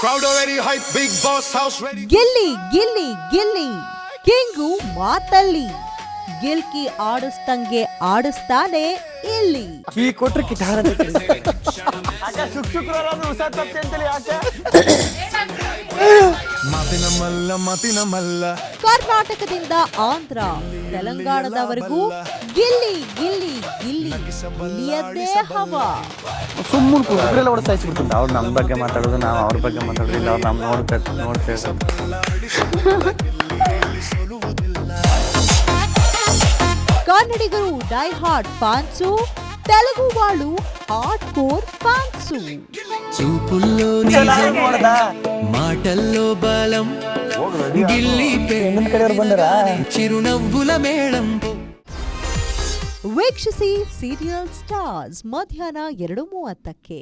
Crowd already hype, big boss house ready. Gilli Gilli Gilli king ಮಾತಲ್ಲಿ ಗಿಲ್ಕಿ ಆಡಿಸ್ತಂಗೆ ಆಡಿಸ್ತಾನೆ ಇಲ್ಲಿ. ಈ ಕೊಟ್ರೆ ಕಿಟಾರ ಶುಕ್ರವಾರ ಅಂತೇಳಿ ಯಾಕೆ ಮಾತಿನ ಮಲ್ಲ ಕರ್ನಾಟಕದಿಂದ ಆಂಧ್ರ ತೆಲಂಗಾಣದವರೆಗೂ ಗಿಲ್ಲಿ ಗಿಲ್ಲಿ ಗಿಲ್ಲಿ ಗಿಲ್ಲಿಯದ್ದೇ ಹವಾ. ಸುಮ್ಮನೆ ಕುದುರೆಲ್ಲ ಹೊಡೆದು ಸಾಯಿಸ್ಬಿಡ್ತಂತ. ಅವ್ರು ನಮ್ಮ ಬಗ್ಗೆ ಮಾತಾಡೋದು, ನಾವು ಅವ್ರ ಬಗ್ಗೆ ಮಾತಾಡೋದಿಲ್ಲ. ಅವ್ರು ನಮ್ಮ ನೋಡ್ತೇವೆ. ಕನ್ನಡಿಗರು ಡೈ ಹಾರ್ಟ್ ಫ್ಯಾನ್ಸು, ತೆಲುಗು వాళ్ళు ಹಾರ್ಡ್ ಕೋರ್ ಫ್ಯಾನ್ಸು. చూపుల్లో నిజం మాటల్లో బలం గిల్లి చిరునవ్వుల మేళం. ವೀಕ್ಷಿಸಿ ಸೀರಿಯಲ್ ಸ್ಟಾರ್ಸ್ ಮಧ್ಯಾಹ್ನ 2:30ಕ್ಕೆ.